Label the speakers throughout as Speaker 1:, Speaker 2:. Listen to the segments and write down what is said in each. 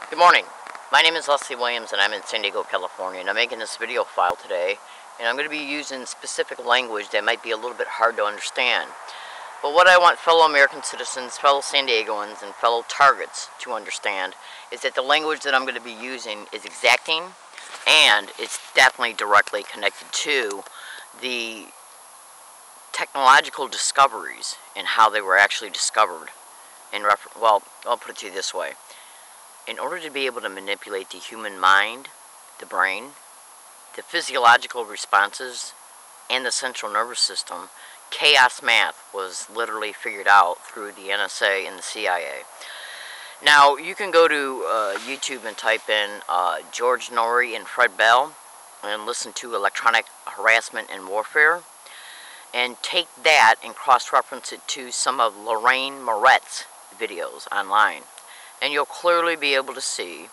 Speaker 1: Good morning. My name is Leslie Williams and I'm in San Diego, California, and I'm making this video file today, and I'm going to be using specific language that might be a little bit hard to understand. But what I want fellow American citizens, fellow San Diegoans, and fellow targets to understand is that the language that I'm going to be using is exacting, and it's definitely directly connected to the technological discoveries and how they were actually discovered. Well, I'll put it to you this way. In order to be able to manipulate the human mind, the brain, the physiological responses, and the central nervous system, Kaos Math was literally figured out through the NSA and the CIA. Now, you can go to YouTube and type in George Norrie and Fred Bell and listen to Electronic Harassment and Warfare, and take that and cross-reference it to some of Lorraine Moret's videos online. And you'll clearly be able to see.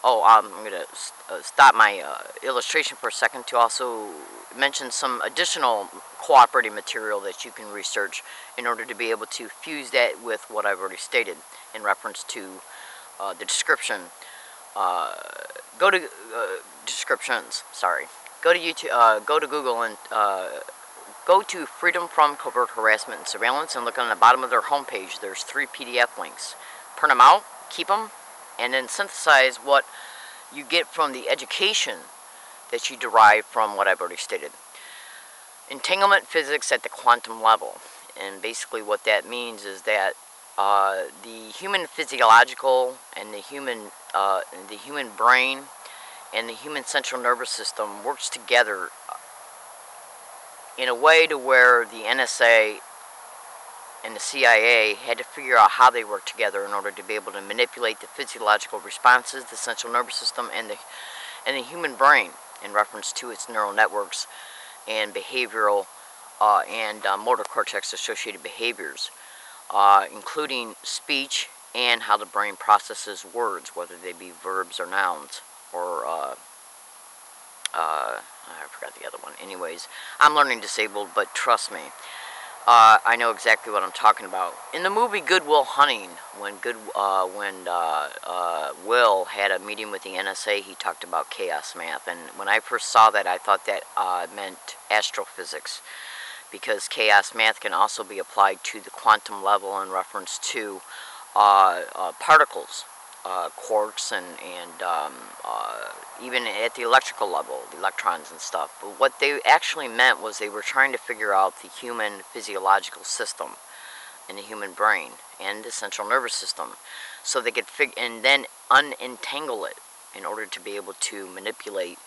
Speaker 1: I'm going to stop my illustration for a second to also mention some additional cooperating material that you can research in order to be able to fuse that with what I've already stated in reference to the description. Go to descriptions. Sorry. Go to YouTube. Go to Google and go to Freedom from Covert Harassment and Surveillance, and look on the bottom of their homepage. There's 3 PDF links. Print them out. Keep them, and then synthesize what you get from the education that you derive from what I've already stated. Entanglement physics at the quantum level, and basically what that means is that the human physiological and the human brain and the human central nervous system works together in a way to where the NSA and the CIA had to figure out how they work together in order to be able to manipulate the physiological responses, the central nervous system, and the human brain in reference to its neural networks and behavioral and motor cortex associated behaviors, including speech and how the brain processes words, whether they be verbs or nouns, or I forgot the other one. Anyways, I'm learning disabled, but trust me, I know exactly what I'm talking about. In the movie Good Will Hunting, when Will had a meeting with the NSA, he talked about Kaos Math. And when I first saw that, I thought that meant astrophysics, because Kaos Math can also be applied to the quantum level in reference to particles, quarks, and even at the electrical level, the electrons and stuff. But what they actually meant was they were trying to figure out the human physiological system in the human brain and the central nervous system, so they could and then unentangle it in order to be able to manipulate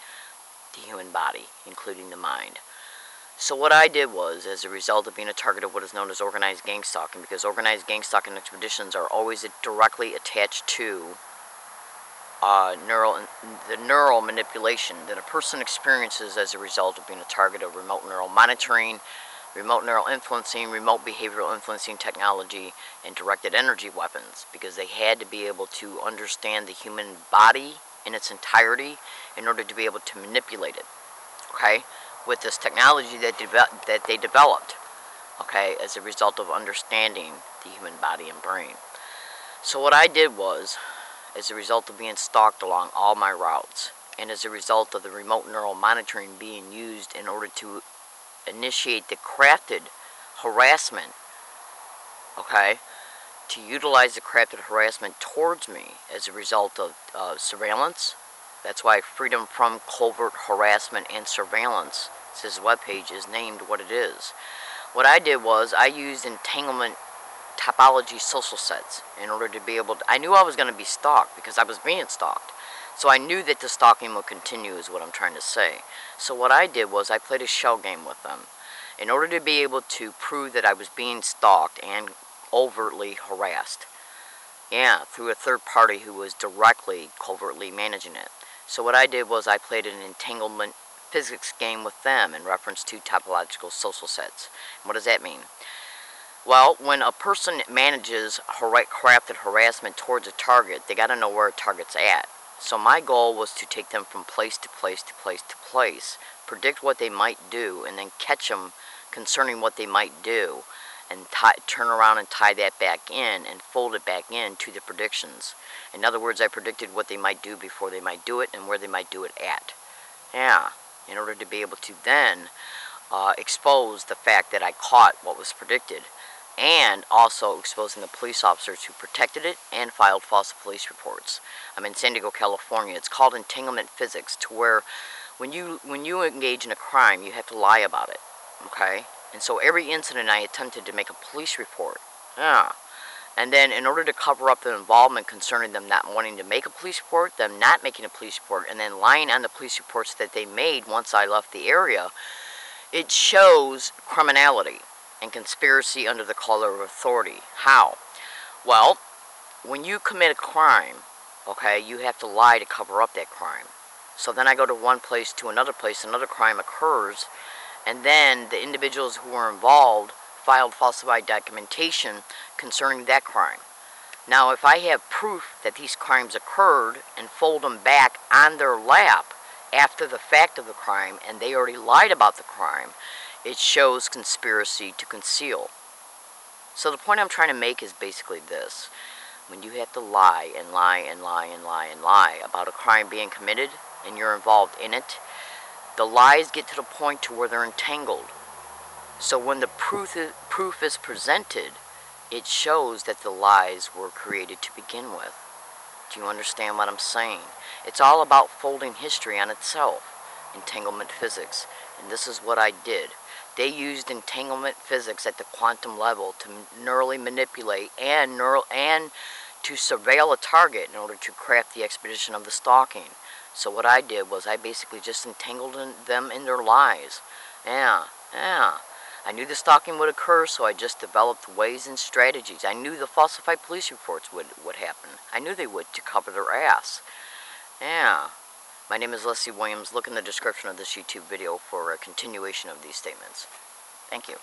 Speaker 1: the human body, including the mind. So what I did was, as a result of being a target of what is known as organized gang stalking, because organized gang stalking expeditions are always directly attached to the neural manipulation that a person experiences as a result of being a target of remote neural monitoring, remote neural influencing, remote behavioral influencing technology, and directed energy weapons, because they had to be able to understand the human body in its entirety in order to be able to manipulate it, okay, with this technology that they developed, okay, as a result of understanding the human body and brain. So what I did was, as a result of being stalked along all my routes, and as a result of the remote neural monitoring being used in order to initiate the crafted harassment, okay, to utilize the crafted harassment towards me as a result of surveillance. That's why Freedom from Covert Harassment and Surveillance, his webpage, is named what it is. What I did was I used entanglement topology social sets in order to be able to, I knew I was going to be stalked because I was being stalked. So I knew that the stalking would continue, is what I'm trying to say. So what I did was I played a shell game with them in order to be able to prove that I was being stalked and overtly harassed. Yeah, through a third party who was directly, covertly managing it. So what I did was I played an entanglement physics game with them in reference to topological social sets. And what does that mean? Well, when a person manages crafted harassment towards a target, they got to know where a target's at. So my goal was to take them from place to place to place to place, predict what they might do, and then catch them concerning what they might do, and turn around and tie that back in and fold it back in to the predictions. In other words, I predicted what they might do before they might do it and where they might do it at. Yeah, in order to be able to then expose the fact that I caught what was predicted, and also exposing the police officers who protected it and filed false police reports. I'm in San Diego, California. It's called entanglement physics, to where when you engage in a crime, you have to lie about it, okay? And so every incident I attempted to make a police report. Yeah. And then in order to cover up the involvement concerning them not wanting to make a police report, them not making a police report, and then lying on the police reports that they made once I left the area, it shows criminality and conspiracy under the color of authority. How? Well, when you commit a crime, okay, you have to lie to cover up that crime. So then I go to one place to another place, another crime occurs, and then the individuals who were involved filed falsified documentation concerning that crime. Now, if I have proof that these crimes occurred and fold them back on their lap after the fact of the crime, and they already lied about the crime, it shows conspiracy to conceal. So the point I'm trying to make is basically this. When you have to lie and lie and lie and lie and lie about a crime being committed and you're involved in it, the lies get to the point to where they're entangled. So when the proof is presented, it shows that the lies were created to begin with. Do you understand what I'm saying? It's all about folding history on itself. Entanglement physics. And this is what I did. They used entanglement physics at the quantum level to neurally manipulate and to surveil a target in order to craft the expedition of the stalking. So what I did was I basically just entangled them in their lies. Yeah. I knew the stalking would occur, so I just developed ways and strategies. I knew the falsified police reports would happen. I knew they would, to cover their ass. Yeah. My name is Leslie Williams. Look in the description of this YouTube video for a continuation of these statements. Thank you.